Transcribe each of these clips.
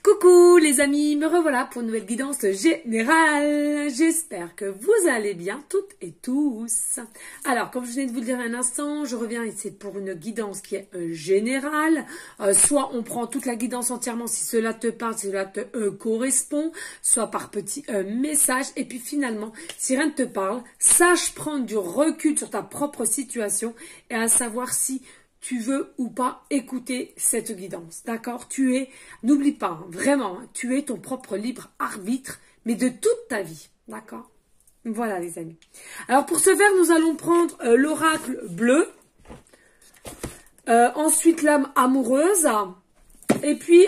Coucou les amis, me revoilà pour une nouvelle guidance générale. J'espère que vous allez bien toutes et tous. Alors, comme je venais de vous le dire un instant, je reviens ici pour une guidance qui est générale. Soit on prend toute la guidance entièrement si cela te parle, si cela te correspond, soit par petits messages. Et puis finalement, si rien ne te parle, sache prendre du recul sur ta propre situation et à savoir si tu veux ou pas écouter cette guidance, d'accord? N'oublie pas, hein, vraiment, hein, tu es ton propre libre arbitre, mais de toute ta vie, d'accord? Voilà les amis. Alors pour ce faire, nous allons prendre l'oracle bleu, ensuite l'âme amoureuse, et puis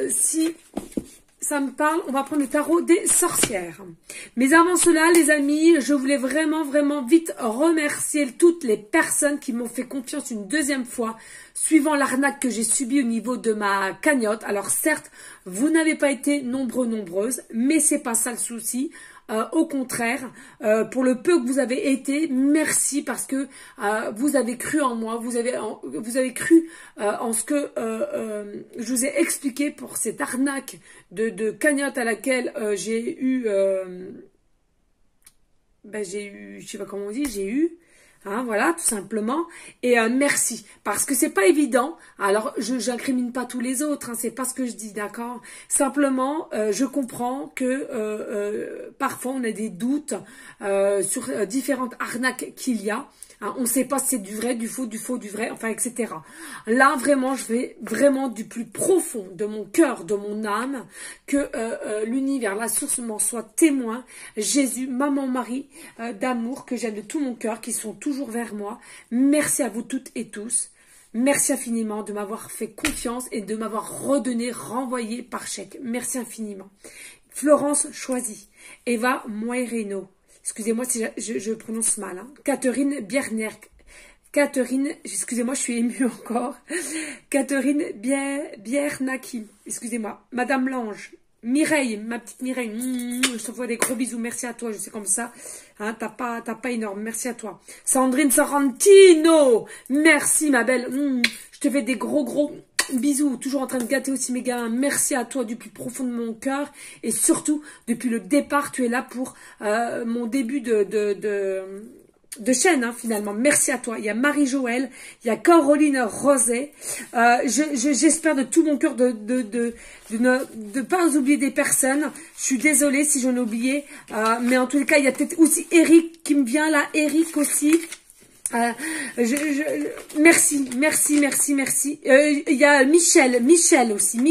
si ça me parle, on va prendre le tarot des sorcières. Mais avant cela, les amis, je voulais vraiment vite remercier toutes les personnes qui m'ont fait confiance une deuxième fois, suivant l'arnaque que j'ai subie au niveau de ma cagnotte. Alors certes, vous n'avez pas été nombreuses, mais c'est pas ça le souci. Au contraire, pour le peu que vous avez été, merci parce que vous avez cru en moi, vous avez cru en ce que je vous ai expliqué pour cette arnaque de cagnotte à laquelle j'ai eu, je sais pas comment on dit, hein, voilà, tout simplement. Et merci, parce que c'est pas évident. Alors, je n'incrimine pas tous les autres, hein, c'est pas ce que je dis, d'accord. Simplement, je comprends que parfois on a des doutes sur différentes arnaques qu'il y a. Hein, on ne sait pas si c'est du vrai, du faux, du vrai, enfin, etc. Là, vraiment, je vais vraiment du plus profond de mon cœur, de mon âme, que l'univers, la source m'en soit témoin. Jésus, maman, Marie, d'amour, que j'aime de tout mon cœur, qui sont toujours vers moi. Merci à vous toutes et tous. Merci infiniment de m'avoir fait confiance et de m'avoir renvoyé par chèque. Merci infiniment. Florence Choisy, Eva Moireno. Excusez-moi si je prononce mal. Hein. Catherine Bierner. Catherine, excusez-moi, je suis émue encore. Catherine Biernaki. Excusez-moi. Madame Lange. Mireille, ma petite Mireille. Je t'envoie des gros bisous. Merci à toi. Je sais comme ça. Hein, t'as pas énorme. Merci à toi. Sandrine Sorrentino. Merci, ma belle. Je te fais des gros bisous, toujours en train de gâter aussi mes gars. Merci à toi du plus profond de mon cœur. Et surtout, depuis le départ, tu es là pour mon début de chaîne, hein, finalement. Merci à toi. Il y a Marie-Joëlle, il y a Caroline Roset. J'espère de tout mon cœur de ne pas oublier des personnes. Je suis désolée si j'en ai oublié. Mais en tous les cas, il y a peut-être aussi Eric qui me vient là. Eric aussi. Merci. Il y a Michel aussi.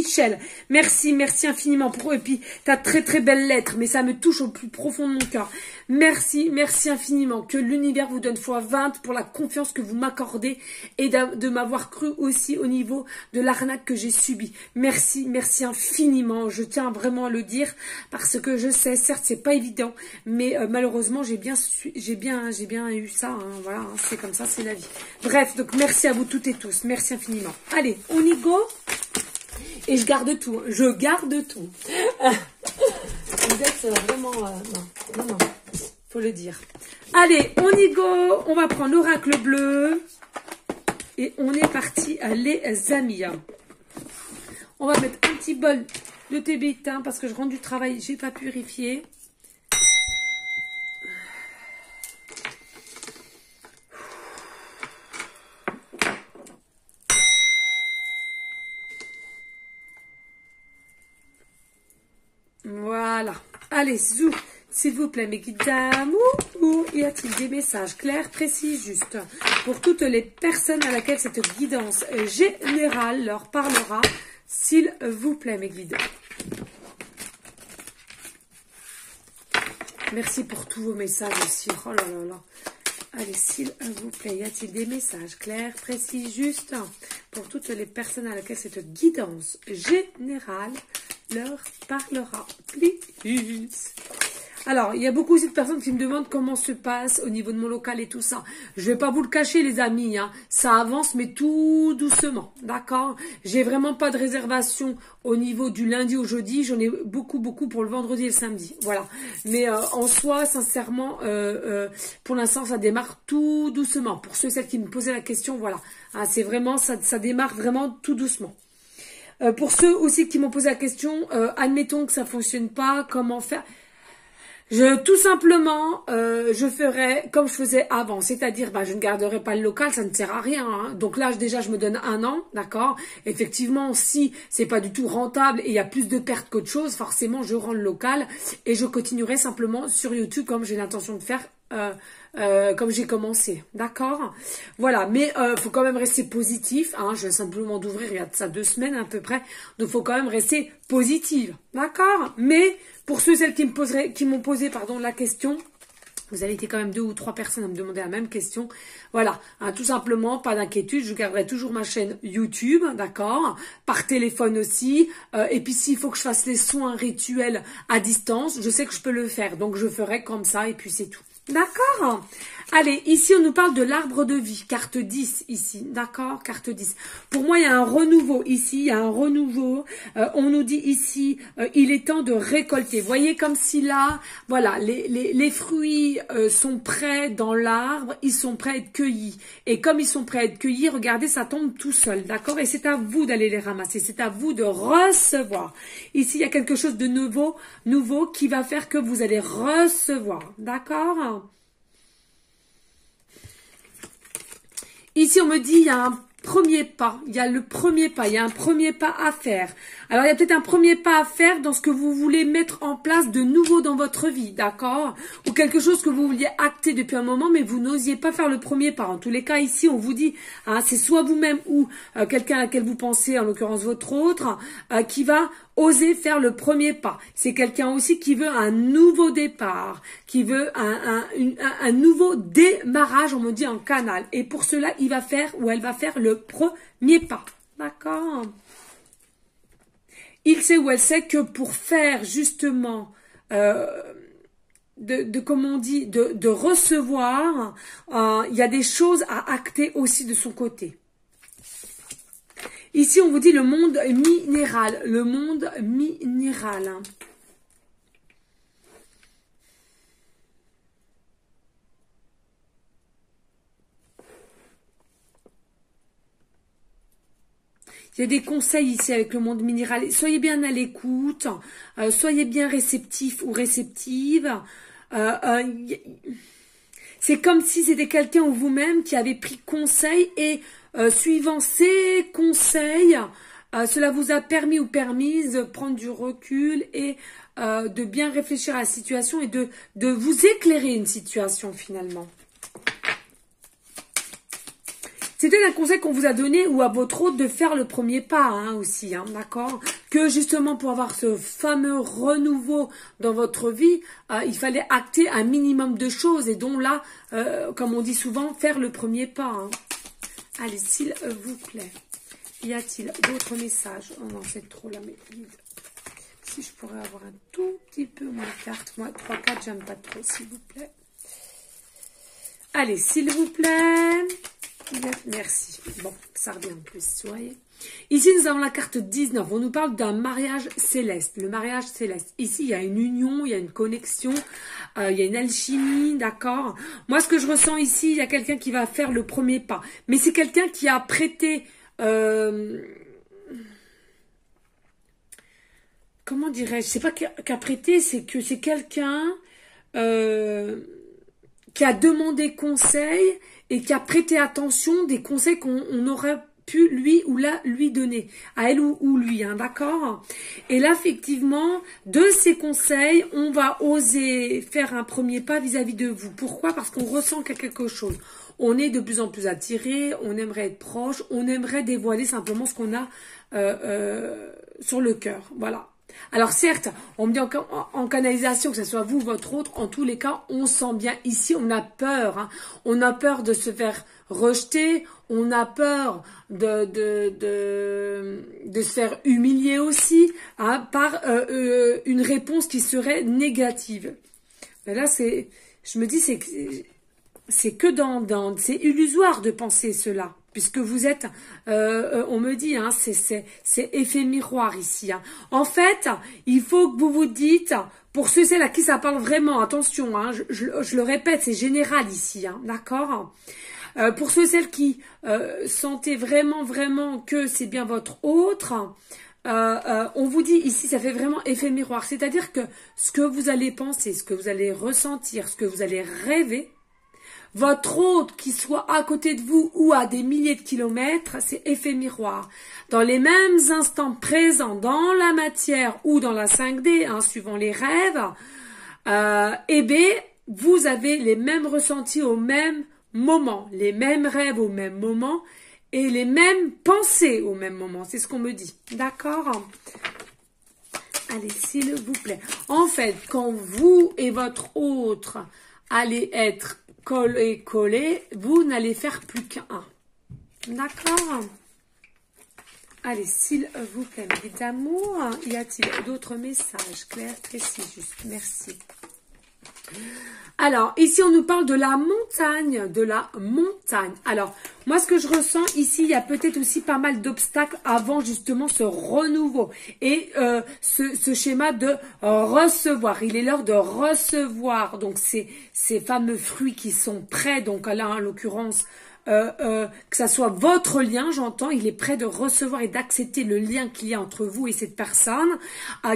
Merci infiniment pour eux. Et puis, ta très belle lettre, mais ça me touche au plus profond de mon cœur. Merci infiniment. Que l'univers vous donne fois 20 pour la confiance que vous m'accordez et de m'avoir cru aussi au niveau de l'arnaque que j'ai subie. Merci infiniment. Je tiens vraiment à le dire parce que je sais, certes, c'est pas évident, mais malheureusement, j'ai bien eu ça. Hein, voilà, hein, c'est comme ça, c'est la vie. Bref, donc merci à vous toutes et tous. Merci infiniment. Allez, on y go. Et je garde tout. Je garde tout. Vous êtes vraiment... non. Faut le dire. Allez, on y go. On va prendre l'oracle bleu. Et on est parti, les amis. On va mettre un petit bol de thé bétain parce que je rentre du travail. J'ai pas purifié. Voilà. Allez, zou. S'il vous plaît, mes guides d'amour, y a-t-il des messages clairs, précis, justes pour toutes les personnes à laquelle cette guidance générale leur parlera, s'il vous plaît, mes guides. Merci pour tous vos messages aussi. Oh là là. Allez, s'il vous plaît, y a-t-il des messages clairs, précis, justes pour toutes les personnes à laquelle cette guidance générale leur parlera, please. Alors, il y a beaucoup aussi de personnes qui me demandent comment se passe au niveau de mon local et tout ça. Je vais pas vous le cacher, les amis, hein. Ça avance, mais tout doucement, d'accord? J'ai vraiment pas de réservation au niveau du lundi au jeudi. J'en ai beaucoup pour le vendredi et le samedi, voilà. Mais en soi, sincèrement, pour l'instant, ça démarre tout doucement. Pour ceux et celles qui me posaient la question, voilà. Hein, c'est vraiment, ça démarre vraiment tout doucement. Pour ceux aussi qui m'ont posé la question, admettons que ça fonctionne pas, comment faire? Tout simplement, je ferai comme je faisais avant, c'est-à-dire, je ne garderai pas le local, ça ne sert à rien. Hein. Donc là, déjà, je me donne 1 an, d'accord. Effectivement, si c'est pas du tout rentable et il y a plus de pertes qu'autre chose, forcément, je rends le local et je continuerai simplement sur YouTube comme j'ai l'intention de faire. Comme j'ai commencé, d'accord. Voilà, mais faut quand même rester positif. Hein, je viens simplement d'ouvrir il y a de ça 2 semaines à peu près, donc faut quand même rester positive, d'accord. Mais pour ceux celles qui m'ont posé la question. Vous avez été quand même 2 ou 3 personnes à me demander la même question. Voilà, hein, tout simplement, pas d'inquiétude, je garderai toujours ma chaîne YouTube, d'accord, par téléphone aussi. Et puis s'il faut que je fasse les soins rituels à distance, je sais que je peux le faire, donc je ferai comme ça et puis c'est tout. D'accord. Allez, ici on nous parle de l'arbre de vie, carte 10 ici, d'accord, carte 10. Pour moi, il y a un renouveau ici, il y a un renouveau. On nous dit ici, il est temps de récolter. Vous voyez comme si là, voilà, les fruits sont prêts dans l'arbre, ils sont prêts à être cueillis. Et comme ils sont prêts à être cueillis, regardez, ça tombe tout seul, d'accord. Et c'est à vous d'aller les ramasser, c'est à vous de recevoir. Ici, il y a quelque chose de nouveau qui va faire que vous allez recevoir, d'accord. Ici, on me dit, il y a un premier pas. Il y a le premier pas. Il y a un premier pas à faire. Alors, il y a peut-être un premier pas à faire dans ce que vous voulez mettre en place de nouveau dans votre vie, d'accord? Ou quelque chose que vous vouliez acter depuis un moment, mais vous n'osiez pas faire le premier pas. En tous les cas, ici, on vous dit, hein, c'est soit vous-même ou quelqu'un à laquelle vous pensez, en l'occurrence votre autre, qui va oser faire le premier pas. C'est quelqu'un aussi qui veut un nouveau départ, qui veut un nouveau démarrage, on me dit en canal. Et pour cela, il va faire ou elle va faire le premier pas. D'accord? Il sait ou elle sait que pour faire justement comme on dit, de recevoir, il y a des choses à acter aussi de son côté. Ici, on vous dit le monde minéral. Le monde minéral. Il y a des conseils ici avec le monde minéral. Soyez bien à l'écoute. Soyez bien réceptif ou réceptive. C'est comme si c'était quelqu'un ou vous-même qui avait pris conseil et suivant ces conseils, cela vous a permis ou permise de prendre du recul et de bien réfléchir à la situation et de vous éclairer une situation finalement. C'était un conseil qu'on vous a donné ou à votre hôte de faire le premier pas hein, aussi, hein, d'accord? Que justement pour avoir ce fameux renouveau dans votre vie, il fallait acter un minimum de choses et donc là, comme on dit souvent, faire le premier pas. Hein. Allez, s'il vous plaît, y a-t-il d'autres messages? Oh non, c'est trop là, mais si je pourrais avoir un tout petit peu moins de cartes, moi 3-4, j'aime pas trop, s'il vous plaît. Allez, s'il vous plaît. Merci. Bon, ça revient en plus, vous voyez. Ici, nous avons la carte 19. On nous parle d'un mariage céleste. Le mariage céleste. Ici, il y a une union, il y a une connexion, il y a une alchimie, d'accord. Moi, ce que je ressens ici, il y a quelqu'un qui va faire le premier pas. Mais c'est quelqu'un qui a prêté... comment dirais-je? C'est pas qu'a prêté, c'est que c'est quelqu'un qui a demandé conseil et qui a prêté attention des conseils qu'on aurait pu lui ou là lui donner, à elle ou lui, hein, d'accord? Et là, effectivement, de ces conseils, on va oser faire un premier pas vis-à-vis de vous. Pourquoi? Parce qu'on ressent quelque chose. On est de plus en plus attiré, on aimerait être proche, on aimerait dévoiler simplement ce qu'on a sur le cœur, voilà. Alors certes, on me dit en canalisation, que ce soit vous ou votre autre, en tous les cas, on sent bien ici, on a peur. Hein. On a peur de se faire rejeter, on a peur de se faire humilier aussi hein, par une réponse qui serait négative. Mais là, je me dis, c'est que c'est illusoire de penser cela. Puisque vous êtes, on me dit, hein, c'est effet miroir ici. Hein. En fait, il faut que vous vous dites, pour ceux et celles à qui ça parle vraiment, attention, hein, je le répète, c'est général ici, hein, d'accord? Pour ceux et celles qui sentez vraiment que c'est bien votre autre, on vous dit ici, ça fait vraiment effet miroir. C'est-à-dire que ce que vous allez penser, ce que vous allez ressentir, ce que vous allez rêver, votre hôte qui soit à côté de vous ou à des milliers de kilomètres, c'est effet miroir. Dans les mêmes instants présents dans la matière ou dans la 5D, hein, suivant les rêves, eh bien, vous avez les mêmes ressentis au même moment, les mêmes rêves au même moment et les mêmes pensées au même moment. C'est ce qu'on me dit. D'accord? Allez, s'il vous plaît. En fait, quand vous et votre hôte allez être collés, vous n'allez faire plus qu'un. D'accord? Allez, s'il vous plaît, mes d'amour, y a-t-il d'autres messages clairs, précis, juste? Merci. Alors, ici, on nous parle de la montagne, Alors, moi, ce que je ressens ici, il y a peut-être aussi pas mal d'obstacles avant justement ce renouveau et ce schéma de recevoir. Il est l'heure de recevoir donc ces fameux fruits qui sont prêts. Donc là, en l'occurrence, que ça soit votre lien, j'entends, il est prêt de recevoir et d'accepter le lien qu'il y a entre vous et cette personne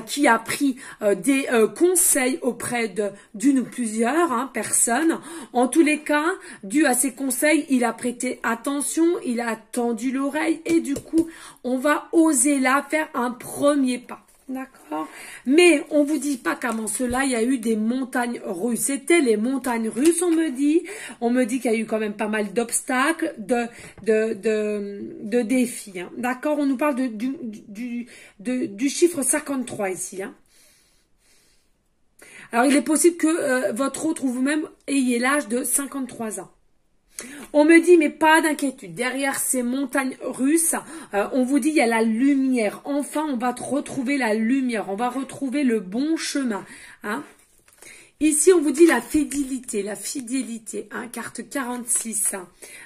qui a pris des conseils auprès d'une ou plusieurs personnes. En tous les cas, dû à ces conseils, il a prêté attention, il a tendu l'oreille et du coup, on va oser là faire un premier pas. D'accord. Mais on vous dit pas qu'avant cela, il y a eu des montagnes russes. C'était les montagnes russes, on me dit. On me dit qu'il y a eu quand même pas mal d'obstacles, de défis. Hein. D'accord. On nous parle du chiffre 53 ici. Hein. Alors, il est possible que votre autre ou vous-même ayez l'âge de 53 ans. On me dit, mais pas d'inquiétude, derrière ces montagnes russes, on vous dit, il y a la lumière. Enfin, on va retrouver la lumière, on va retrouver le bon chemin. Hein. Ici, on vous dit la fidélité, hein, carte 46.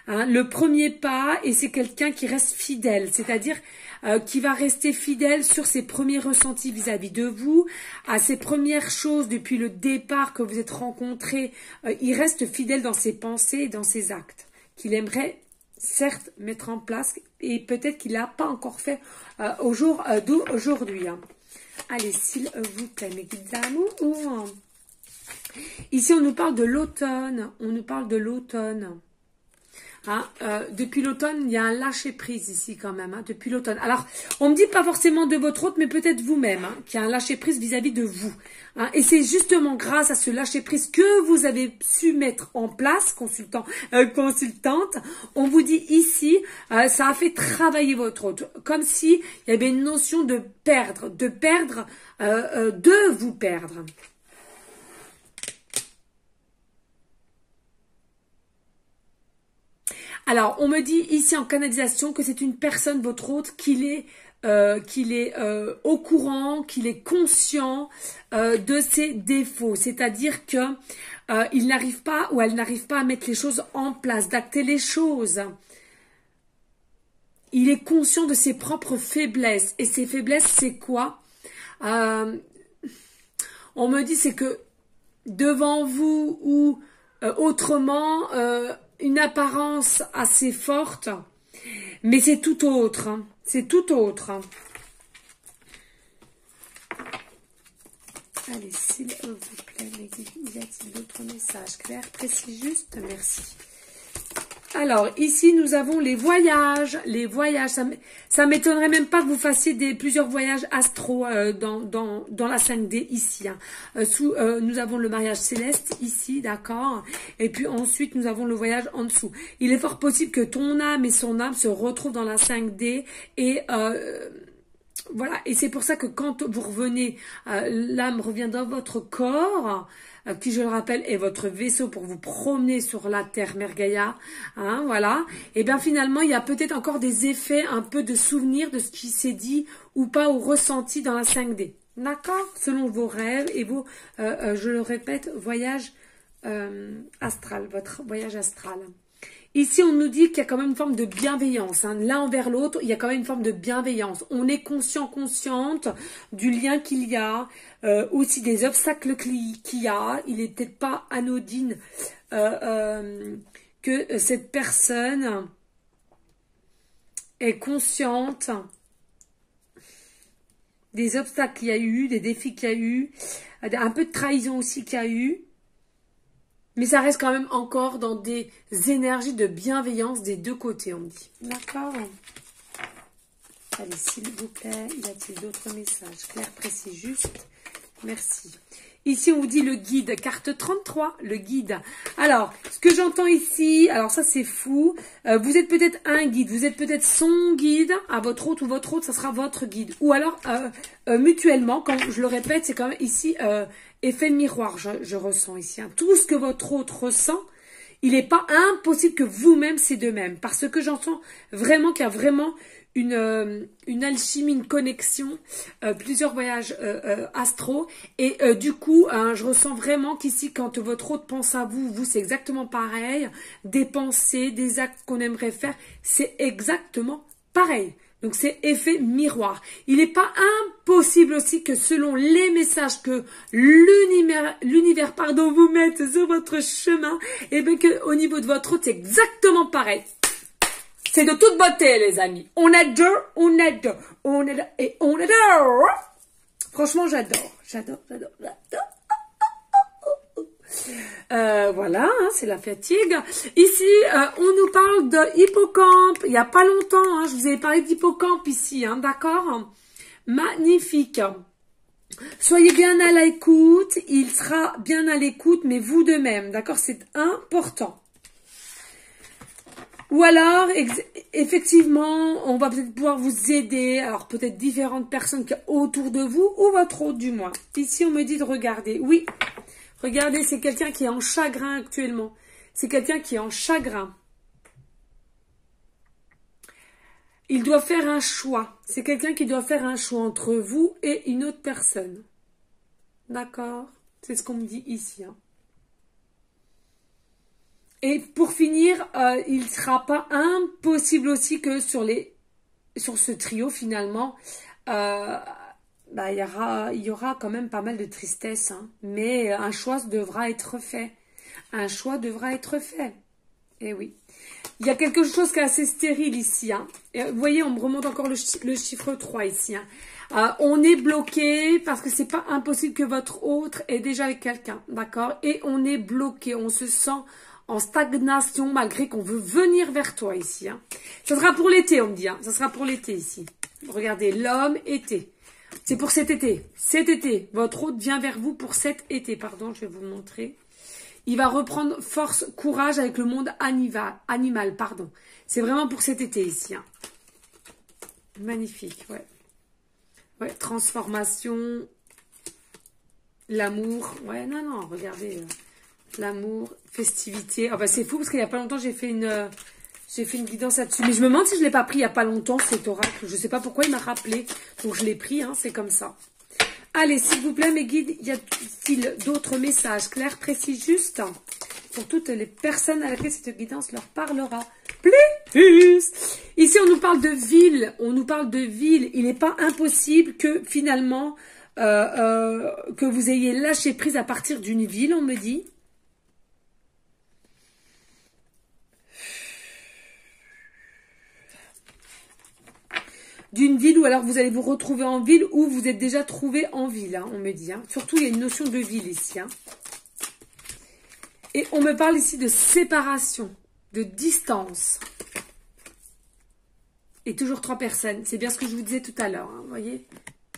Hein, le premier pas, et c'est quelqu'un qui reste fidèle, c'est-à-dire qui va rester fidèle sur ses premiers ressentis vis-à-vis de vous, à ses premières choses depuis le départ que vous êtes rencontrés. Il reste fidèle dans ses pensées et dans ses actes, qu'il aimerait certes mettre en place, et peut-être qu'il n'a pas encore fait au jour d'aujourd'hui. Hein. Allez, s'il vous plaît, mes guides d'amour. Ici, on nous parle de l'automne. Hein, depuis l'automne, il y a un lâcher-prise ici quand même, hein, depuis l'automne. Alors, on me dit pas forcément de votre hôte, mais peut-être vous-même, hein, qu'il y a un lâcher-prise vis-à-vis de vous. Hein, et c'est justement grâce à ce lâcher-prise que vous avez su mettre en place, consultante, on vous dit ici, ça a fait travailler votre hôte. Comme si il y avait une notion de perdre, de vous perdre. Alors, on me dit ici en canalisation que c'est une personne, votre hôte, qu'il est au courant, qu'il est conscient de ses défauts. C'est-à-dire que il n'arrive pas ou elle n'arrive pas à mettre les choses en place, d'acter les choses. Il est conscient de ses propres faiblesses. Et ses faiblesses, c'est quoi? On me dit c'est que devant vous ou autrement... une apparence assez forte, mais c'est tout autre. Hein. C'est tout autre. Hein. Allez, s'il vous plaît, y a-t-il d'autres messages clairs, précis, juste? Merci. Alors, ici, nous avons les voyages. Les voyages, ça m'étonnerait même pas que vous fassiez plusieurs voyages astro dans la 5D ici. Hein. Nous avons le mariage céleste ici, d'accord. Et puis ensuite, nous avons le voyage en dessous. Il est fort possible que ton âme et son âme se retrouvent dans la 5D et... voilà, et c'est pour ça que quand vous revenez, l'âme revient dans votre corps, qui, je le rappelle, est votre vaisseau pour vous promener sur la Terre Mère Gaïa, hein, voilà. Et bien finalement, il y a peut-être encore des effets, un peu de souvenirs de ce qui s'est dit ou pas ou ressenti dans la 5D, d'accord? Selon vos rêves et vos, je le répète, voyage astral, votre voyage astral. Ici, on nous dit qu'il y a quand même une forme de bienveillance. Hein. L'un envers l'autre, il y a quand même une forme de bienveillance. On est consciente du lien qu'il y a, aussi des obstacles qu'il y a. Il n'est peut-être pas anodine que cette personne est consciente des obstacles qu'il y a eu, des défis qu'il y a eu, un peu de trahison aussi qu'il y a eu. Mais ça reste quand même encore dans des énergies de bienveillance des deux côtés, on me dit. D'accord. Allez, s'il vous plaît, y a-t-il d'autres messages? Clair, précis, juste. Merci. Ici, on vous dit le guide, carte 33, le guide. Alors, ce que j'entends ici, alors ça c'est fou, vous êtes peut-être un guide, vous êtes peut-être son guide, à votre hôte ou votre hôte, ça sera votre guide. Ou alors, mutuellement, quand je le répète, c'est quand même ici, effet de miroir, je ressens ici. Hein. Tout ce que votre hôte ressent, il n'est pas impossible que vous-même, c'est de même. Parce que j'entends vraiment qu'il y a vraiment une alchimie, une connexion, plusieurs voyages astro et du coup je ressens vraiment qu'ici quand votre hôte pense à vous, vous c'est exactement pareil, des pensées, des actes qu'on aimerait faire, c'est exactement pareil. Donc c'est effet miroir. Il n'est pas impossible aussi que selon les messages que l'univers vous mette sur votre chemin, et bien que au niveau de votre hôte c'est exactement pareil. C'est de toute beauté, les amis. On adore, on adore, on adore et on adore. Franchement, j'adore, j'adore, j'adore, j'adore. Voilà, hein, c'est la fatigue. Ici, on nous parle de hippocampe. Il n'y a pas longtemps, hein, je vous avais parlé d'hippocampe ici, hein, d'accord? Magnifique. Soyez bien à l'écoute. Il sera bien à l'écoute, mais vous de même, d'accord? C'est important. Ou alors, effectivement, on va peut-être pouvoir vous aider. Alors, peut-être différentes personnes qui sont autour de vous, ou votre hôte du moins. Ici, on me dit de regarder. Oui, regardez, c'est quelqu'un qui est en chagrin actuellement. C'est quelqu'un qui est en chagrin. Il doit faire un choix. C'est quelqu'un qui doit faire un choix entre vous et une autre personne. D'accord? C'est ce qu'on me dit ici, hein. Et pour finir, il ne sera pas impossible aussi que sur ce trio, finalement, il y aura quand même pas mal de tristesse. Hein. Mais un choix devra être fait. Un choix devra être fait. Eh oui. Il y a quelque chose qui est assez stérile ici. Hein. Et vous voyez, on me remonte encore le chiffre 3 ici. Hein. On est bloqué parce que c'est pas impossible que votre autre est déjà avec quelqu'un. D'accord? Et on est bloqué. On se sent en stagnation malgré qu'on veut venir vers toi ici. Hein. Ça sera pour l'été, on me dit. Hein. Ça sera pour l'été ici. Regardez, l'homme été. C'est pour cet été. Cet été. Votre hôte vient vers vous pour cet été. Pardon, je vais vous montrer. Il va reprendre force, courage avec le monde animal. Pardon. C'est vraiment pour cet été ici. Hein. Magnifique, ouais. Ouais, transformation. L'amour. Ouais, non, regardez. L'amour, festivité. Ah bah c'est fou parce qu'il n'y a pas longtemps j'ai fait une guidance là-dessus. Mais je me demande si je ne l'ai pas pris il n'y a pas longtemps cet oracle. Je ne sais pas pourquoi il m'a rappelé. Donc je l'ai pris, hein, c'est comme ça. Allez, s'il vous plaît, mes guides, y a-t-il d'autres messages clairs, précis, justes pour toutes les personnes à laquelle cette guidance leur parlera plus? Ici, on nous parle de ville. On nous parle de ville. Il n'est pas impossible que finalement que vous ayez lâché prise à partir d'une ville, on me dit. D'une ville, ou alors vous allez vous retrouver en ville, ou vous êtes déjà trouvé en ville, hein, on me dit. Hein. Surtout, il y a une notion de ville ici. Hein. Et on me parle ici de séparation, de distance. Et toujours 3 personnes. C'est bien ce que je vous disais tout à l'heure. Hein, vous voyez,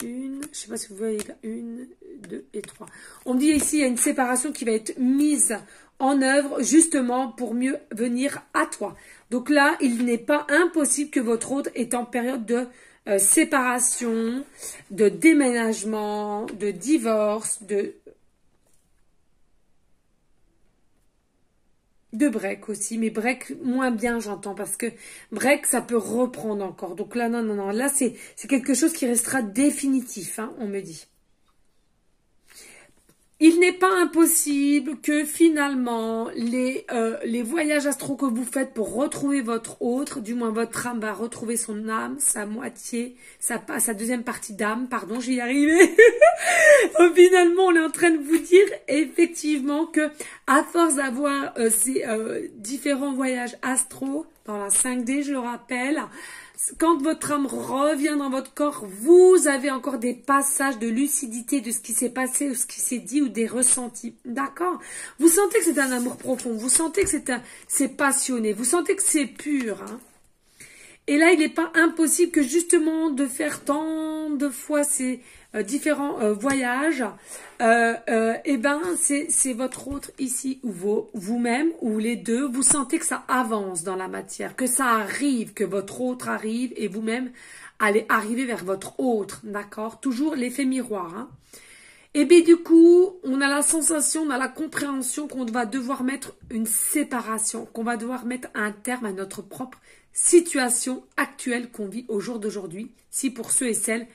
je ne sais pas si vous voyez là, 1, 2 et 3. On me dit ici, il y a une séparation qui va être mise en œuvre justement pour mieux venir à toi. Donc là, il n'est pas impossible que votre hôte est en période de séparation, de déménagement, de divorce, de break aussi. Mais break moins bien, j'entends, parce que break, ça peut reprendre encore. Donc là, non. Là, c'est quelque chose qui restera définitif, hein, on me dit. Il n'est pas impossible que finalement les voyages astro que vous faites pour retrouver votre autre, du moins votre âme va retrouver son âme, sa moitié, sa deuxième partie d'âme, pardon, j'y arrivais. Finalement, on est en train de vous dire effectivement que à force d'avoir ces différents voyages astro dans la 5D, je le rappelle, Quand votre âme revient dans votre corps, vous avez encore des passages de lucidité de ce qui s'est passé ou ce qui s'est dit ou des ressentis. D'accord? Vous sentez que c'est un amour profond. Vous sentez que c'est passionné. Vous sentez que c'est pur. Hein? Et là, il n'est pas impossible que justement de faire tant de fois ces différents voyages, eh ben c'est votre autre ici ou vous-même ou les deux, vous sentez que ça avance dans la matière, que ça arrive, que votre autre arrive et vous-même allez arriver vers votre autre, d'accord? Toujours l'effet miroir. Hein? Et bien du coup, on a la sensation, on a la compréhension qu'on va devoir mettre une séparation, qu'on va devoir mettre un terme à notre propre situation actuelle qu'on vit au jour d'aujourd'hui, si pour ceux et celles,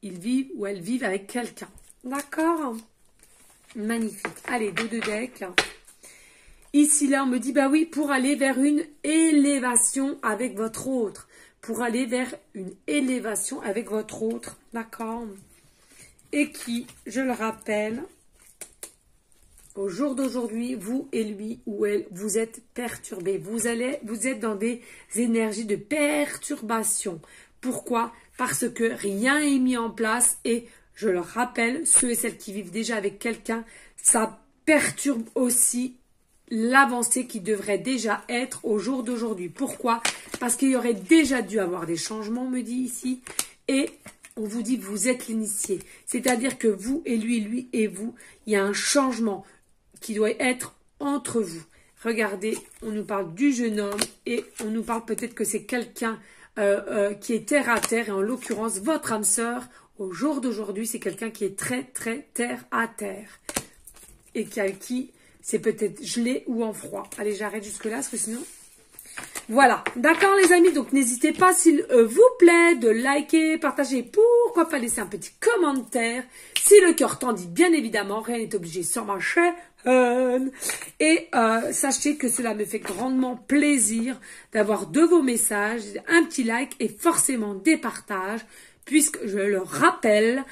ils vivent ou elles vivent avec quelqu'un. D'accord? Magnifique. Allez, deux decks. Ici, là, on me dit, bah oui, pour aller vers une élévation avec votre autre. Pour aller vers une élévation avec votre autre. D'accord? Et qui, je le rappelle, au jour d'aujourd'hui, vous et lui ou elle, vous êtes perturbés. Vous êtes dans des énergies de perturbation. Pourquoi? Parce que rien n'est mis en place et, je le rappelle, ceux et celles qui vivent déjà avec quelqu'un, ça perturbe aussi l'avancée qui devrait déjà être au jour d'aujourd'hui. Pourquoi? Parce qu'il y aurait déjà dû avoir des changements, on me dit ici, et on vous dit que vous êtes l'initié. C'est-à-dire que vous et lui et vous, il y a un changement qui doit être entre vous. Regardez, on nous parle du jeune homme et on nous parle peut-être que c'est quelqu'un qui est terre à terre, et en l'occurrence, votre âme sœur, au jour d'aujourd'hui, c'est quelqu'un qui est très, très terre à terre. Et qui c'est peut-être gelé ou en froid. Allez, j'arrête jusque-là, parce que sinon... Voilà, d'accord les amis, donc n'hésitez pas, s'il vous plaît, de liker, partager, pourquoi pas laisser un petit commentaire. Si le cœur t'en dit, bien évidemment, rien n'est obligé sur ma chaîne. Et sachez que cela me fait grandement plaisir d'avoir de vos messages, un petit like et forcément des partages, puisque je le rappelle,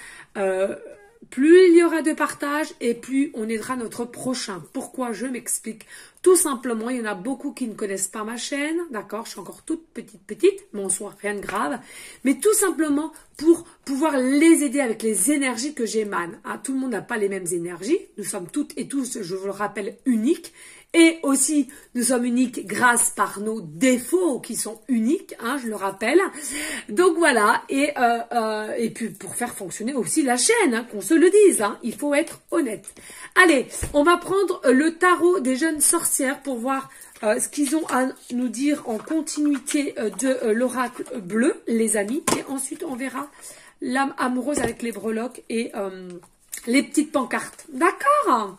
plus il y aura de partages et plus on aidera notre prochain. Pourquoi? Je m'explique. Tout simplement, il y en a beaucoup qui ne connaissent pas ma chaîne, d'accord? Je suis encore toute petite, bon, soit rien de grave, mais tout simplement pour pouvoir les aider avec les énergies que j'émane. Hein, tout le monde n'a pas les mêmes énergies, nous sommes toutes et tous, je vous le rappelle, uniques. Et aussi, nous sommes uniques grâce par nos défauts qui sont uniques, hein, je le rappelle. Donc voilà, et puis pour faire fonctionner aussi la chaîne, hein, qu'on se le dise, hein, il faut être honnête. Allez, on va prendre le tarot des jeunes sorcières pour voir ce qu'ils ont à nous dire en continuité de l'oracle bleu, les amis. Et ensuite, on verra l'âme amoureuse avec les breloques et les petites pancartes. D'accord ?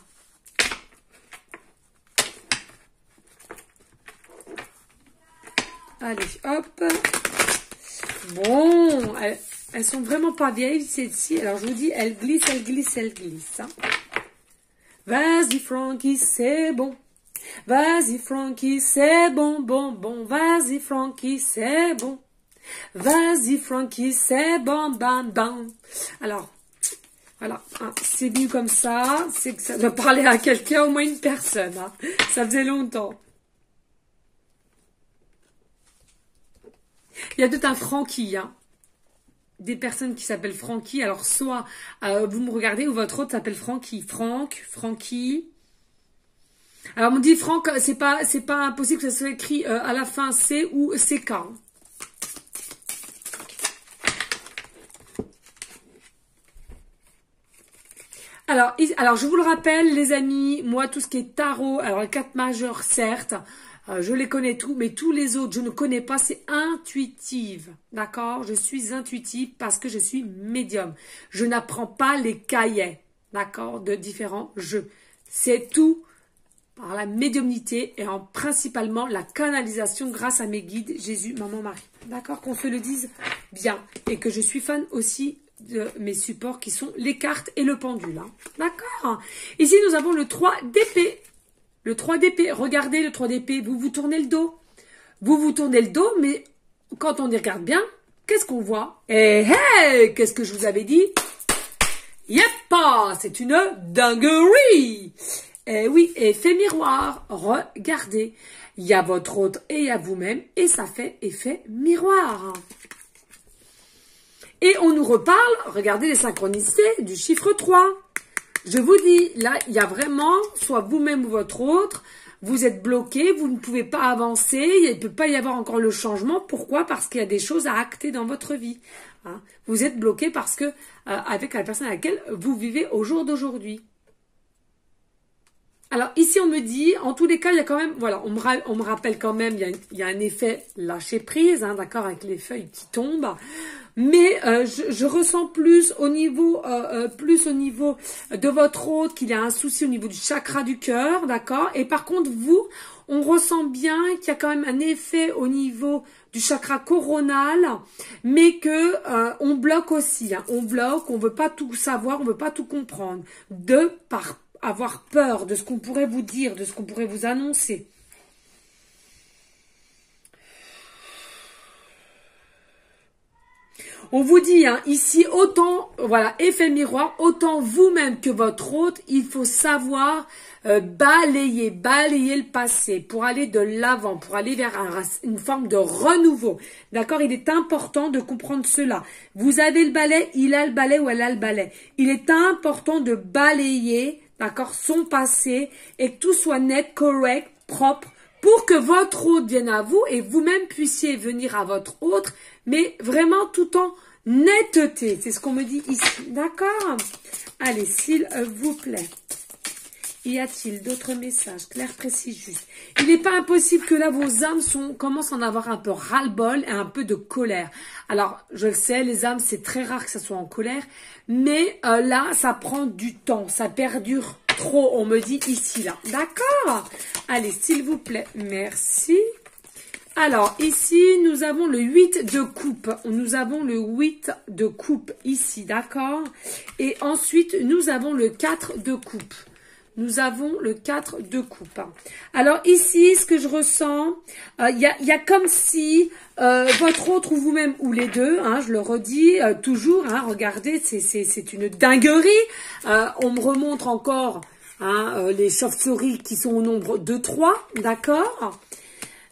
Allez, hop. Bon, elles sont vraiment pas vieilles, celles-ci. Alors, je vous dis, elles glissent, elles glissent, elles glissent. Hein. Vas-y, Frankie, c'est bon. Vas-y, Frankie, c'est bon, bon, bon. Vas-y, Frankie, c'est bon. Vas-y, Frankie, c'est bon, bam, bam. Alors, voilà, hein, c'est venu comme ça. C'est que ça doit parler à quelqu'un, au moins une personne. Hein. Ça faisait longtemps. Il y a tout un Francky, hein. Des personnes qui s'appellent Francky. Alors, soit vous me regardez ou votre autre s'appelle Francky. Francky. Alors, on me dit Franck, c'est pas impossible que ça soit écrit à la fin C ou CK. Alors, je vous le rappelle, les amis, moi, tout ce qui est tarot, alors les 4 majeurs, certes, je les connais tous, mais tous les autres, je ne connais pas, c'est intuitive, d'accord? Je suis intuitive parce que je suis médium. Je n'apprends pas les cahiers, d'accord, de différents jeux. C'est tout par la médiumnité et principalement la canalisation grâce à mes guides, Jésus, Maman, Marie. D'accord? Qu'on se le dise bien. Et que je suis fan aussi de mes supports qui sont les cartes et le pendule. Hein. D'accord? Ici, nous avons le 3 d'épée. Le 3 d'épée, regardez le 3 d'épée, vous vous tournez le dos. Vous vous tournez le dos, mais quand on y regarde bien, qu'est-ce qu'on voit? Qu'est-ce que je vous avais dit? Yep, c'est une dinguerie. Eh oui, effet miroir. Regardez. Il y a votre autre et il y a vous-même et ça fait effet miroir. Et on nous reparle, regardez les synchronicités du chiffre 3. Je vous dis, là, il y a vraiment, soit vous-même ou votre autre, vous êtes bloqué, vous ne pouvez pas avancer, il ne peut pas y avoir encore le changement. Pourquoi? Parce qu'il y a des choses à acter dans votre vie. Hein. Vous êtes bloqué parce que, avec la personne à laquelle vous vivez au jour d'aujourd'hui. Alors ici on me dit, en tous les cas il y a quand même, voilà, on me rappelle quand même, il y a un effet lâcher prise, hein, d'accord, avec les feuilles qui tombent, mais je ressens plus au niveau de votre hôte qu'il y a un souci au niveau du chakra du cœur, d'accord, et par contre vous, on ressent bien qu'il y a quand même un effet au niveau du chakra coronal, mais que on bloque aussi, hein, on bloque, on veut pas tout savoir, on veut pas tout comprendre, avoir peur de ce qu'on pourrait vous dire, de ce qu'on pourrait vous annoncer. On vous dit, hein, ici, autant, voilà, effet miroir, autant vous-même que votre hôte, il faut savoir balayer le passé pour aller de l'avant, pour aller vers une forme de renouveau. D'accord? Il est important de comprendre cela. Vous avez le balai, il a le balai ou elle a le balai. Il est important de balayer, d'accord, son passé et que tout soit net, correct, propre, pour que votre hôte vienne à vous et vous-même puissiez venir à votre autre, mais vraiment tout en netteté. C'est ce qu'on me dit ici. D'accord? Allez, s'il vous plaît. Y a-t-il d'autres messages clairs, précis, justes? Il n'est pas impossible que là, vos âmes commencent à en avoir un peu ras-le-bol et un peu de colère. Alors, je le sais, les âmes, c'est très rare que ça soit en colère, mais là, ça prend du temps, ça perdure trop, on me dit ici, là. D'accord? Allez, s'il vous plaît, merci. Alors, ici, nous avons le 8 de coupe. Nous avons le 8 de coupe ici, d'accord? Et ensuite, nous avons le 4 de coupe. Nous avons le 4 de coupe. Alors ici, ce que je ressens, il y a comme si votre autre ou vous-même ou les deux, hein, je le redis toujours, hein, regardez, c'est une dinguerie. On me remontre encore hein, les chauves-souris qui sont au nombre de 3, d'accord?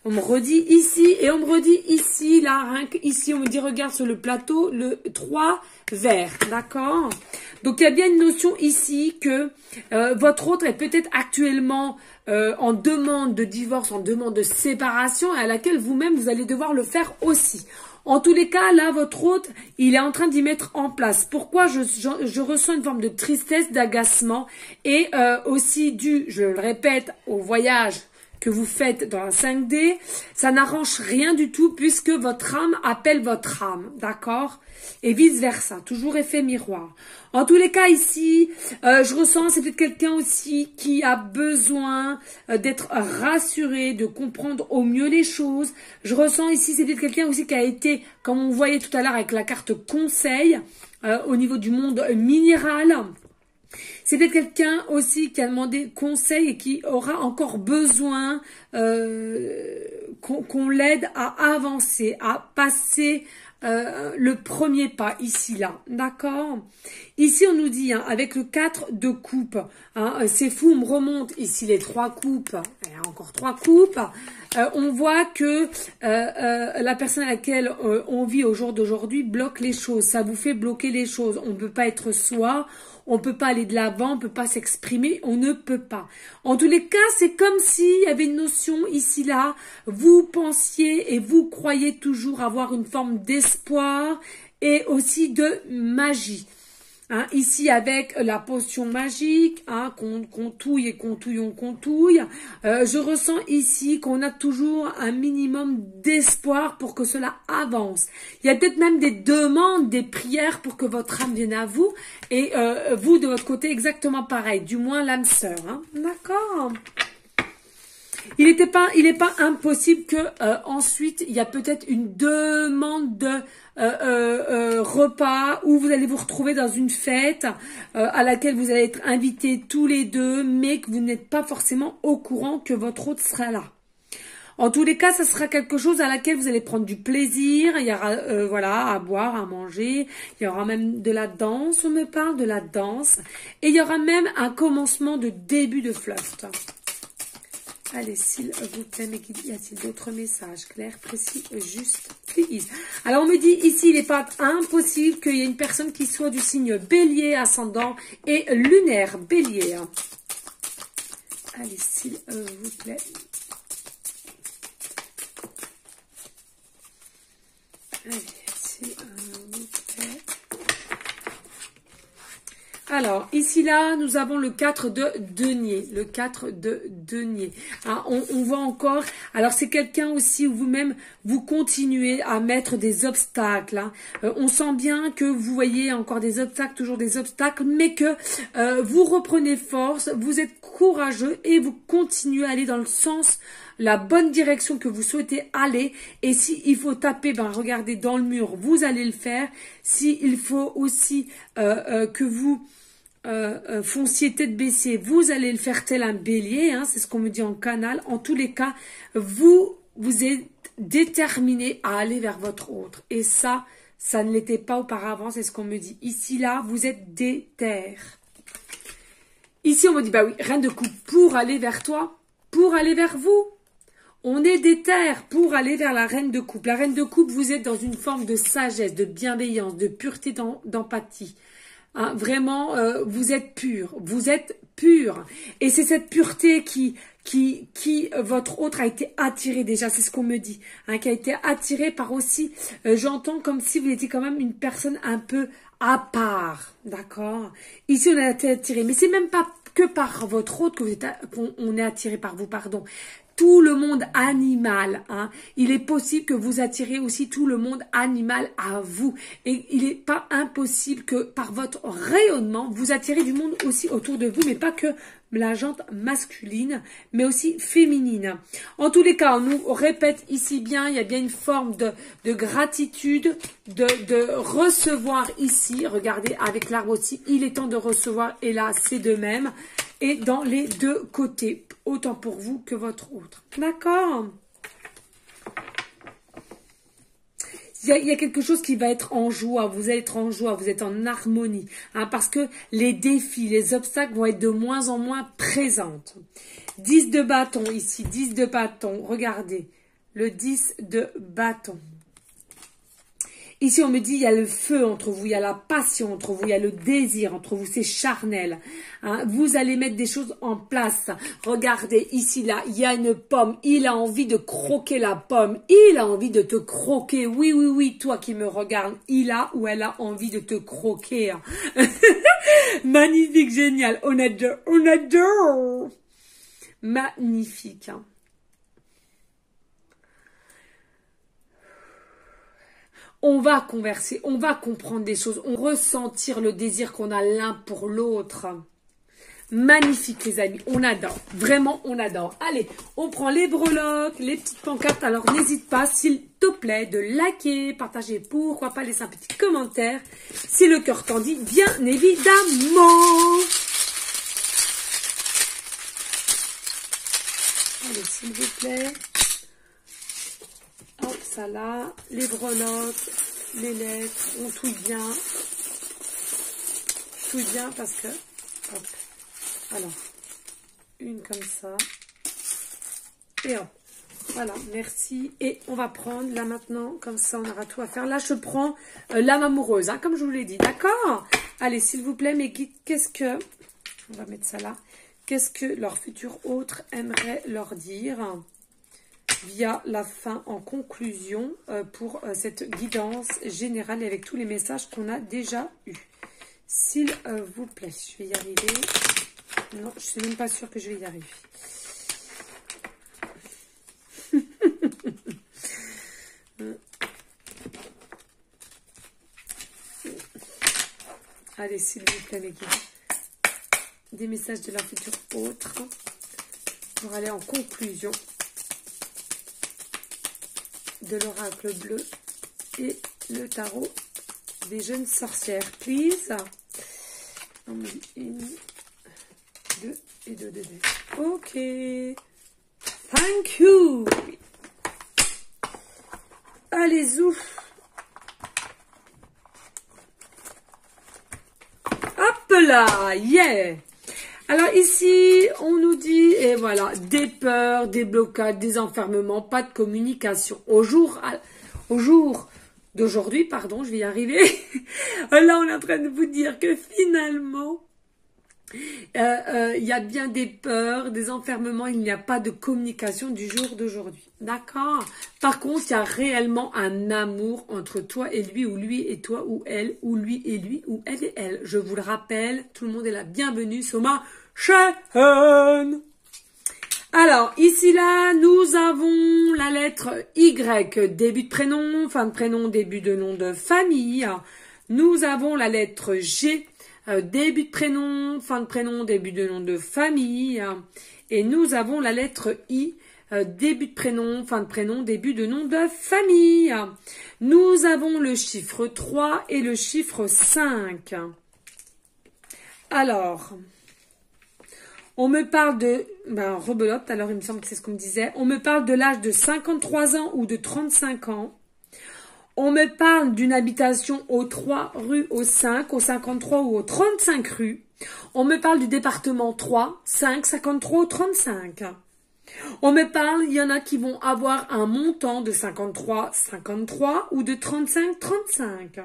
On me redit ici et on me redit ici, là, hein, ici on me dit regarde sur le plateau, le 3 vert, d'accord? Donc il y a bien une notion ici que votre autre est peut-être actuellement en demande de divorce, en demande de séparation et à laquelle vous-même vous allez devoir le faire aussi. En tous les cas, là, votre hôte, il est en train d'y mettre en place. Pourquoi je ressens une forme de tristesse, d'agacement et aussi dû, je le répète, au voyage que vous faites dans la 5D, ça n'arrange rien du tout puisque votre âme appelle votre âme, d'accord? Et vice versa, toujours effet miroir. En tous les cas ici, je ressens, c'est peut-être quelqu'un aussi qui a besoin d'être rassuré, de comprendre au mieux les choses. Je ressens ici, c'est peut-être quelqu'un aussi qui a été, comme on voyait tout à l'heure avec la carte conseil, au niveau du monde minéral. C'est peut-être quelqu'un aussi qui a demandé conseil et qui aura encore besoin qu'on l'aide à avancer, à passer le premier pas ici, là. D'accord? Ici, on nous dit, hein, avec le 4 de coupe, hein, c'est fou, on me remonte ici les 3 coupes, il y a encore 3 coupes. On voit que la personne à laquelle on vit au jour d'aujourd'hui bloque les choses. Ça vous fait bloquer les choses. On ne peut pas être soi. On ne peut pas aller de l'avant, on ne peut pas s'exprimer, on ne peut pas. En tous les cas, c'est comme s'il y avait une notion ici, là, vous pensiez et vous croyez toujours avoir une forme d'espoir et aussi de magie. Hein, ici avec la potion magique, hein, qu'on touille et qu'on touille, on contouille. Je ressens ici qu'on a toujours un minimum d'espoir pour que cela avance. Il y a peut-être même des demandes, des prières pour que votre âme vienne à vous. Et vous, de votre côté, exactement pareil. Du moins l'âme sœur. Hein. D'accord. Il n'est pas impossible que ensuite il y a peut-être une demande de repas où vous allez vous retrouver dans une fête à laquelle vous allez être invités tous les deux, mais que vous n'êtes pas forcément au courant que votre hôte sera là. En tous les cas, ça sera quelque chose à laquelle vous allez prendre du plaisir. Il y aura, voilà, à boire, à manger. Il y aura même de la danse, on me parle de la danse. Et il y aura même un commencement de début de flirt. Allez, s'il vous plaît, mais y a-t-il d'autres messages clairs, précis, juste, please. Alors, on me dit ici, il n'est pas impossible qu'il y ait une personne qui soit du signe bélier, ascendant et lunaire, bélier. Allez, s'il vous plaît. Allez, s'il vous plaît. Alors, ici, là, nous avons le 4 de denier. Le 4 de denier. Hein, on voit encore... Alors, c'est quelqu'un aussi où vous-même, vous continuez à mettre des obstacles. Hein. On sent bien que vous voyez encore des obstacles, toujours des obstacles, mais que vous reprenez force, vous êtes courageux et vous continuez à aller dans le sens... la bonne direction que vous souhaitez aller. Et s'il faut taper, ben regardez dans le mur, vous allez le faire. S'il faut aussi que vous fonciez tête baissée, vous allez le faire tel un bélier. Hein, c'est ce qu'on me dit en canal. En tous les cas, vous êtes déterminé à aller vers votre autre. Et ça ne l'était pas auparavant. C'est ce qu'on me dit. Ici, là, vous êtes déter. Ici, on me dit, bah oui, reine de coupe, pour aller vers toi, pour aller vers vous. On est déter pour aller vers la reine de coupe. La reine de coupe, vous êtes dans une forme de sagesse, de bienveillance, de pureté, d'empathie. Hein, vraiment, vous êtes pur. Vous êtes pur. Et c'est cette pureté qui votre autre a été attiré déjà. C'est ce qu'on me dit. Hein, qui a été attiré par aussi, j'entends comme si vous étiez quand même une personne un peu à part. D'accord? Ici, on a été attiré. Mais c'est même pas que par votre autre qu'on est attiré par vous, pardon. Tout le monde animal, hein. Il est possible que vous attirez aussi tout le monde animal à vous. Et il n'est pas impossible que par votre rayonnement, vous attirez du monde aussi autour de vous, mais pas que la jante masculine, mais aussi féminine. En tous les cas, on nous répète ici bien, il y a bien une forme de gratitude, de recevoir ici. Regardez, avec l'arbre aussi, il est temps de recevoir, et là, c'est de même. Et dans les deux côtés, autant pour vous que votre autre. D'accord? Il y a quelque chose qui va être en joie, vous allez être en joie, vous êtes en harmonie. Hein, parce que les défis, les obstacles vont être de moins en moins présentes. 10 de bâton ici, 10 de bâton, regardez. Le 10 de bâton. Ici, on me dit, il y a le feu entre vous, il y a la passion entre vous, il y a le désir entre vous, c'est charnel. Hein, vous allez mettre des choses en place. Regardez, ici, là, il y a une pomme. Il a envie de croquer la pomme. Il a envie de te croquer. Oui, oui, oui, toi qui me regardes, il a ou elle a envie de te croquer. Magnifique, génial. On adore, on adore. Magnifique. Hein. On va converser, on va comprendre des choses, on va ressentir le désir qu'on a l'un pour l'autre. Magnifique les amis, on adore, vraiment on adore. Allez, on prend les breloques, les petites pancartes, alors n'hésite pas s'il te plaît de liker, partager, pourquoi pas laisser un petit commentaire, si le cœur t'en dit, bien évidemment. Allez, s'il vous plaît. Hop, ça là, les breloques, les lettres, on touille bien. Touille bien parce que, hop, alors, une comme ça. Et hop, voilà, merci. Et on va prendre, là maintenant, comme ça, on aura tout à faire. Là, je prends l'âme amoureuse, hein, comme je vous l'ai dit, d'accord? Allez, s'il vous plaît, mes guides, qu'est-ce que, on va mettre ça là, qu'est-ce que leur futur autre aimerait leur dire via la fin en conclusion pour cette guidance générale et avec tous les messages qu'on a déjà eus. S'il vous plaît, je vais y arriver. Non, je ne suis même pas sûre que je vais y arriver. Allez, s'il vous plaît, mes guides. Des messages de leur futur autre pour aller en conclusion de l'oracle bleu et le tarot des jeunes sorcières. Please. On met 1, 2 et 2 de 2. Ok. Thank you. Allez, ouf. Hop là, yeah. Alors ici, on nous dit, et voilà, des peurs, des blocages, des enfermements, pas de communication. Au jour d'aujourd'hui, pardon, je vais y arriver. Là, on est en train de vous dire que finalement, il y a bien des peurs, des enfermements, il n'y a pas de communication du jour d'aujourd'hui. D'accord? Par contre, il y a réellement un amour entre toi et lui, ou lui et toi, ou elle, ou lui et lui, ou elle et elle. Je vous le rappelle, tout le monde est là. Bienvenue sur ma chaîne. Alors, ici, là, nous avons la lettre Y, début de prénom, fin de prénom, début de nom de famille. Nous avons la lettre G, début de prénom, fin de prénom, début de nom de famille. Et nous avons la lettre I, début de prénom, fin de prénom, début de nom de famille. Nous avons le chiffre 3 et le chiffre 5. Alors, on me parle de... rebelote, alors il me semble que c'est ce qu'on me disait. On me parle de l'âge de 53 ans ou de 35 ans. On me parle d'une habitation au 3 rue au 5, au 53 ou au 35 rue. On me parle du département 3, 5, 53 ou 35. On me parle, il y en a qui vont avoir un montant de 53, 53 ou de 35, 35.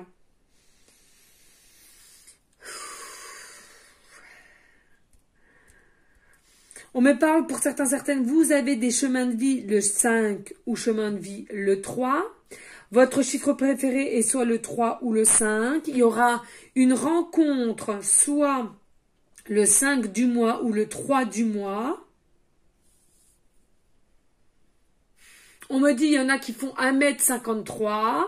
On me parle, pour certaines, vous avez des chemins de vie le 5 ou chemin de vie le 3. Votre chiffre préféré est soit le 3 ou le 5. Il y aura une rencontre, soit le 5 du mois ou le 3 du mois. On me dit, il y en a qui font 1,53 m.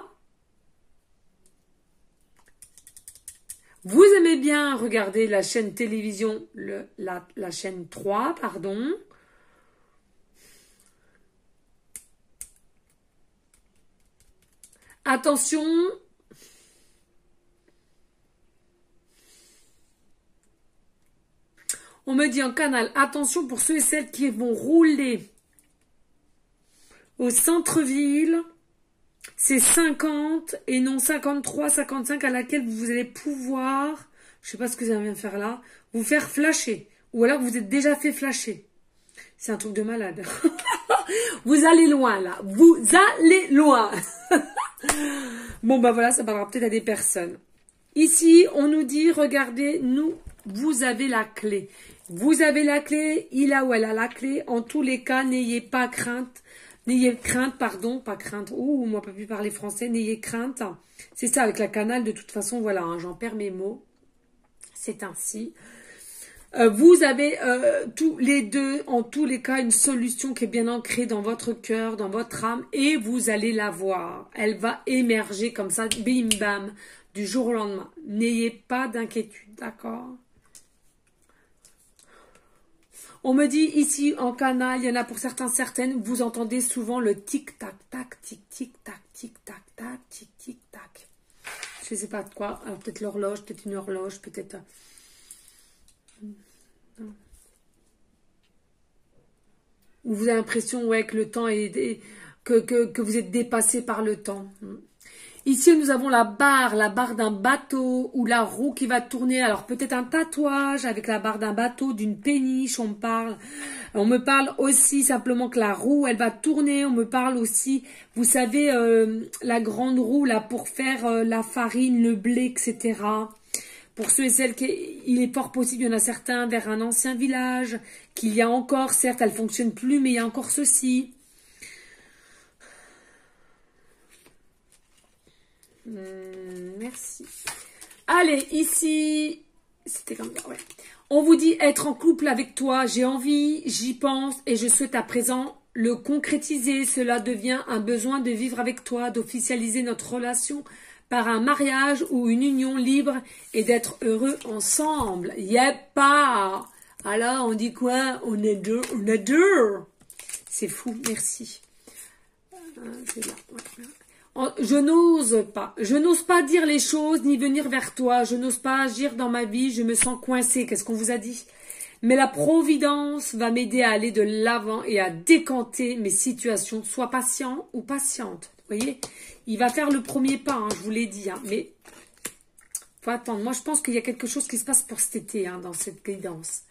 Vous aimez bien regarder la chaîne télévision, la chaîne 3, pardon. Attention. On me dit en canal, attention pour ceux et celles qui vont rouler au centre-ville. C'est 50 et non 53, 55 à laquelle vous allez pouvoir, je sais pas ce que vous allez faire là, vous faire flasher. Ou alors vous êtes déjà fait flasher. C'est un truc de malade. Vous allez loin là. Vous allez loin. Bon bah voilà, ça parlera peut-être à des personnes. Ici, on nous dit, regardez, vous avez la clé. Vous avez la clé, il a ou elle a la clé. En tous les cas, n'ayez pas crainte. N'ayez crainte, pardon, pas crainte. Ouh, moi, pas pu parler français. N'ayez crainte. C'est ça, avec la canal, de toute façon, voilà, hein, j'en perds mes mots. C'est ainsi. Vous avez tous les deux, en tous les cas, une solution qui est bien ancrée dans votre cœur, dans votre âme, et vous allez la voir. Elle va émerger comme ça, bim bam, du jour au lendemain. N'ayez pas d'inquiétude, d'accord? On me dit ici en canal, il y en a pour certaines, vous entendez souvent le tic-tac-tac, tic-tic-tac, tic-tac-tac, tic-tic-tac. Je ne sais pas de quoi, alors peut-être l'horloge, peut-être une horloge, peut-être... Ou vous avez l'impression ouais, que le temps est... Que vous êtes dépassé par le temps. Ici, nous avons la barre d'un bateau ou la roue qui va tourner. Alors, peut-être un tatouage avec la barre d'un bateau, d'une péniche, on me parle. On me parle aussi simplement que la roue, elle va tourner. On me parle aussi, vous savez, la grande roue là pour faire la farine, le blé, etc. Pour ceux et celles qui, il est fort possible, il y en a certains vers un ancien village, qu'il y a encore, certes, elle ne fonctionne plus, mais il y a encore ceci. Merci. Allez, ici, c'était comme ça, ouais. On vous dit être en couple avec toi, j'ai envie, j'y pense et je souhaite à présent le concrétiser. Cela devient un besoin de vivre avec toi, d'officialiser notre relation par un mariage ou une union libre et d'être heureux ensemble. Yep, pas. Alors, on dit quoi? On est deux, on est deux. C'est fou, merci. C'est là, ouais. Je n'ose pas dire les choses ni venir vers toi, je n'ose pas agir dans ma vie, je me sens coincée, qu'est-ce qu'on vous a dit? Mais la providence va m'aider à aller de l'avant et à décanter mes situations, sois patient ou patiente. Vous voyez, il va faire le premier pas, hein, je vous l'ai dit. Hein, mais faut attendre. Moi, je pense qu'il y a quelque chose qui se passe pour cet été, hein, dans cette guidance.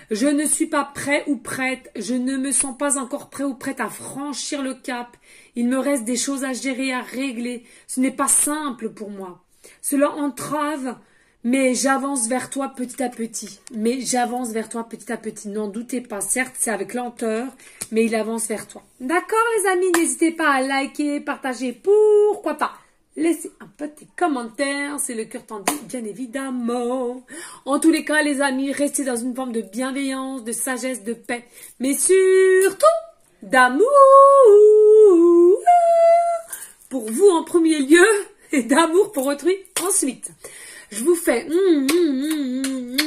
Je ne suis pas prêt ou prête. Je ne me sens pas encore prêt ou prête à franchir le cap. Il me reste des choses à gérer, à régler. Ce n'est pas simple pour moi. Cela entrave, mais j'avance vers toi petit à petit. Mais j'avance vers toi petit à petit. N'en doutez pas. Certes, c'est avec lenteur, mais il avance vers toi. D'accord, les amis? N'hésitez pas à liker, partager, pourquoi pas. Laissez un petit commentaire, c'est le cœur tendu, bien évidemment. En tous les cas, les amis, restez dans une forme de bienveillance, de sagesse, de paix, mais surtout d'amour pour vous en premier lieu et d'amour pour autrui ensuite. Je vous fais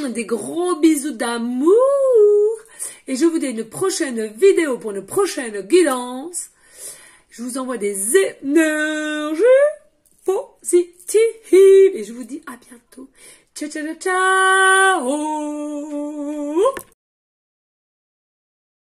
des gros bisous d'amour et je vous dis une prochaine vidéo pour une prochaine guidance. Je vous envoie des énergies positive. Et je vous dis à bientôt. Ciao, ciao, ciao.